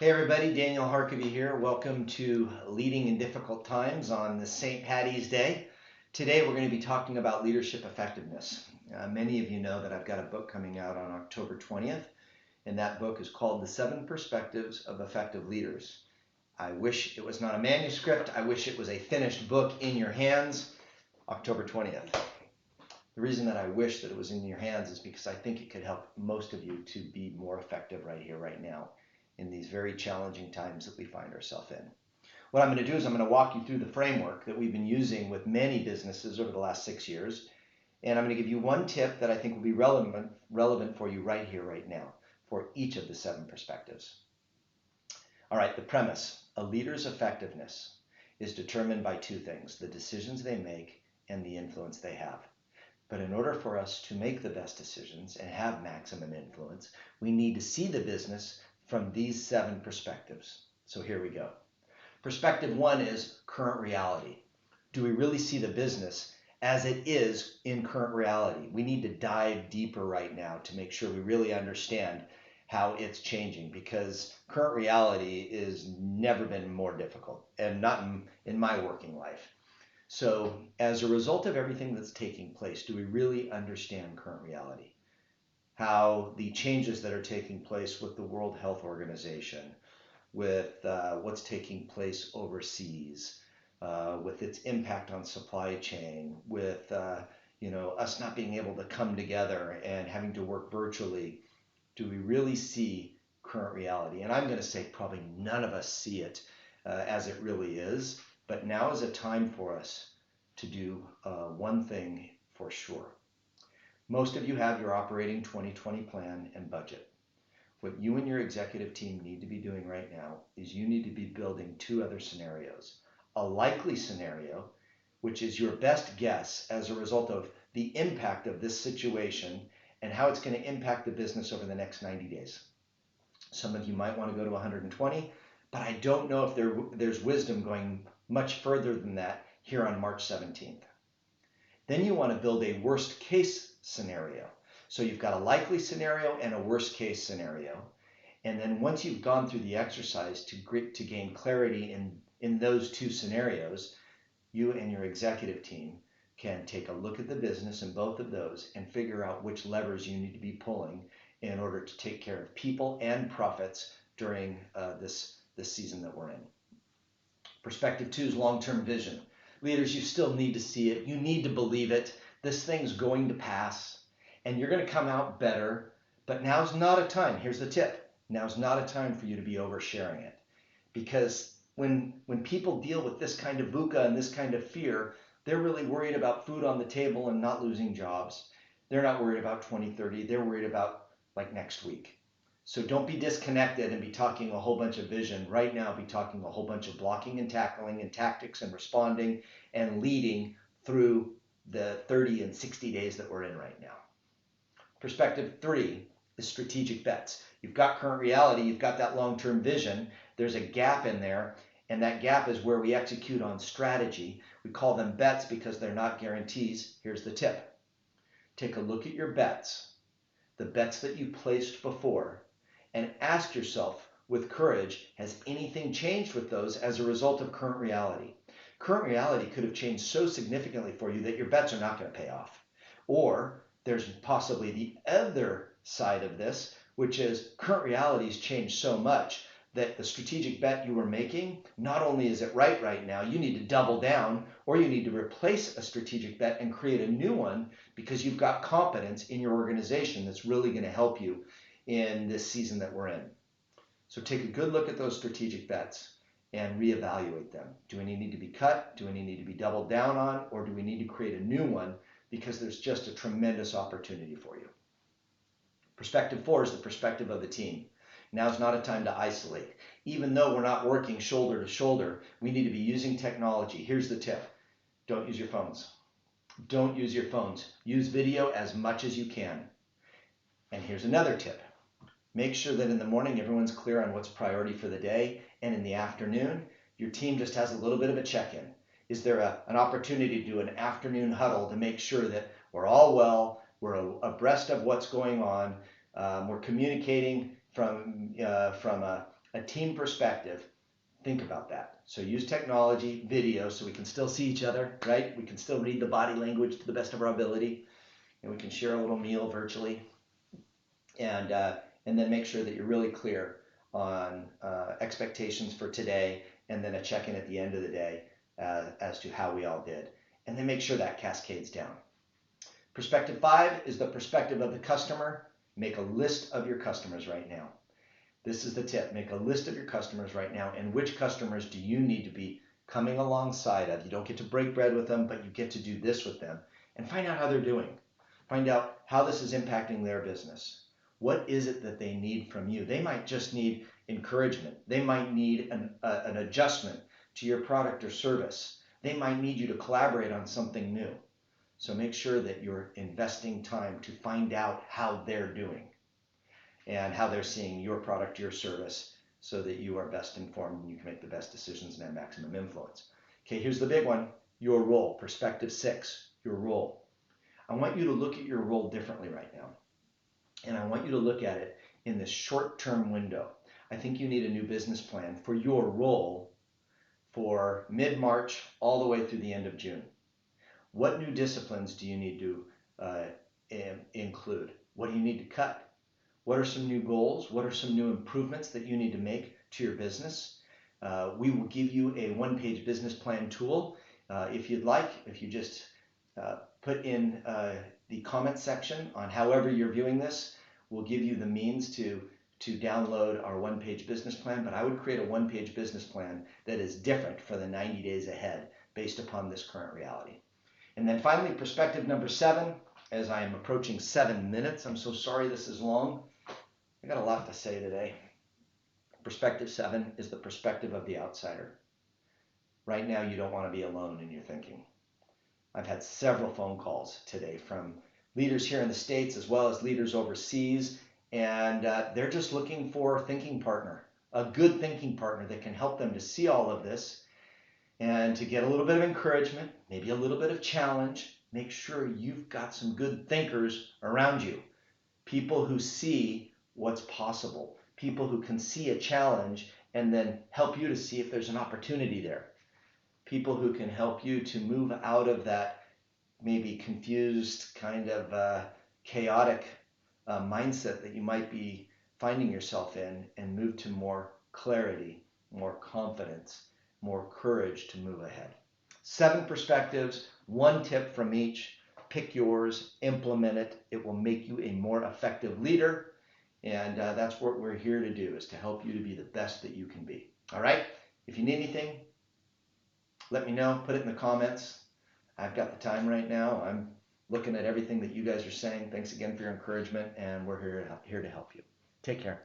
Hey everybody, Daniel Harkavy here. Welcome to Leading in Difficult Times on this St. Patty's Day. Today we're going to be talking about leadership effectiveness. Many of you know that I've got a book coming out on October 20th, and that book is called The 7 Perspectives of Effective Leaders. I wish it was not a manuscript. I wish it was a finished book in your hands, October 20th. The reason that I wish that it was in your hands is because I think it could help most of you to be more effective right here, right now, in these very challenging times that we find ourselves in. What I'm going to do is I'm going to walk you through the framework that we've been using with many businesses over the last 6 years, and I'm going to give you one tip that I think will be relevant for you right here, right now, for each of the 7 perspectives. All right, the premise: a leader's effectiveness is determined by 2 things: the decisions they make and the influence they have. But in order for us to make the best decisions and have maximum influence, we need to see the business from these 7 perspectives. So here we go. Perspective 1 is current reality. Do we really see the business as it is in current reality? We need to dive deeper right now to make sure we really understand how it's changing, because current reality is never been more difficult, and not in my working life. So as a result of everything that's taking place, do we really understand current reality? How the changes that are taking place with the World Health Organization, with what's taking place overseas, with its impact on supply chain, with us not being able to come together and having to work virtually, do we really see current reality? And I'm going to say probably none of us see it as it really is, but now is a time for us to do one thing for sure. Most of you have your operating 2020 plan and budget. What you and your executive team need to be doing right now is you need to be building 2 other scenarios. A likely scenario, which is your best guess as a result of the impact of this situation and how it's going to impact the business over the next 90 days. Some of you might want to go to 120, but I don't know if there's wisdom going much further than that here on March 17th. Then you want to build a worst case scenario. So you've got a likely scenario and a worst case scenario. And then once you've gone through the exercise to gain clarity in those 2 scenarios, you and your executive team can take a look at the business in both of those and figure out which levers you need to be pulling in order to take care of people and profits during this season that we're in. Perspective 2 is long-term vision. Leaders, you still need to see it. You need to believe it. This thing's going to pass, and you're going to come out better. But now's not a time. Here's the tip. Now's not a time for you to be oversharing it. Because when people deal with this kind of VUCA and this kind of fear, they're really worried about food on the table and not losing jobs. They're not worried about 2030. They're worried about like next week. So don't be disconnected and be talking a whole bunch of vision. Right now, be talking a whole bunch of blocking and tackling and tactics and responding and leading through the 30 and 60 days that we're in right now. Perspective 3 is strategic bets. You've got current reality, you've got that long-term vision. There's a gap in there, and that gap is where we execute on strategy. We call them bets because they're not guarantees. Here's the tip. Take a look at your bets, the bets that you placed before, and ask yourself with courage, has anything changed with those as a result of current reality? Current reality could have changed so significantly for you that your bets are not going to pay off. Or there's possibly the other side of this, which is current reality has changed so much that the strategic bet you were making, not only is it right now, you need to double down, or you need to replace a strategic bet and create a new one because you've got competence in your organization that's really going to help you in this season that we're in. So take a good look at those strategic bets and reevaluate them. Do any need to be cut? Do any need to be doubled down on? Or do we need to create a new one because there's just a tremendous opportunity for you? Perspective 4 is the perspective of the team. Now's not a time to isolate. Even though we're not working shoulder to shoulder, we need to be using technology. Here's the tip. Don't use your phones. Don't use your phones. Use video as much as you can. And here's another tip. Make sure that in the morning everyone's clear on what's priority for the day, and in the afternoon your team just has a little bit of a check-in. Is there an opportunity to do an afternoon huddle to make sure that we're all well, we're abreast of what's going on, we're communicating from a a team perspective, think about that. So use technology, video, so we can still see each other, right? We can still read the body language to the best of our ability, and we can share a little meal virtually, and then make sure that you're really clear on expectations for today, and then a check-in at the end of the day as to how we all did, and then make sure that cascades down. Perspective 5 is the perspective of the customer. Make a list of your customers right now. This is the tip. Make a list of your customers right now, and which customers do you need to be coming alongside of. You don't get to break bread with them, but you get to do this with them, and find out how they're doing. Find out how this is impacting their business. What is it that they need from you? They might just need encouragement. They might need an adjustment to your product or service. They might need you to collaborate on something new. So make sure that you're investing time to find out how they're doing and how they're seeing your product, your service, so that you are best informed and you can make the best decisions and have maximum influence. Okay, here's the big one, your role. Perspective 6, your role. I want you to look at your role differently right now. And I want you to look at it in this short-term window. I think you need a new business plan for your role for mid-March all the way through the end of June. What new disciplines do you need to include? What do you need to cut? What are some new goals? What are some new improvements that you need to make to your business? We will give you a one-page business plan tool if you'd like. If you just put in the comment section on however you're viewing this, we'll give you the means to download our one-page business plan, but I would create a one-page business plan that is different for the 90 days ahead based upon this current reality. And then finally, perspective number 7, as I am approaching 7 minutes. I'm so sorry this is long. I got a lot to say today. Perspective 7 is the perspective of the outsider. Right now, you don't want to be alone in your thinking. I've had several phone calls today from leaders here in the States as well as leaders overseas, and they're just looking for a thinking partner, a good thinking partner that can help them to see all of this and to get a little bit of encouragement, maybe a little bit of challenge. Make sure you've got some good thinkers around you, people who see what's possible, people who can see a challenge and then help you to see if there's an opportunity there. People who can help you to move out of that maybe confused, kind of chaotic mindset that you might be finding yourself in, and move to more clarity, more confidence, more courage to move ahead. 7 perspectives, 1 tip from each. Pick yours, implement it. It will make you a more effective leader, and that's what we're here to do, is to help you to be the best that you can be. All right? If you need anything, let me know. Put it in the comments. I've got the time right now. I'm looking at everything that you guys are saying. Thanks again for your encouragement, and we're here to help you. Take care.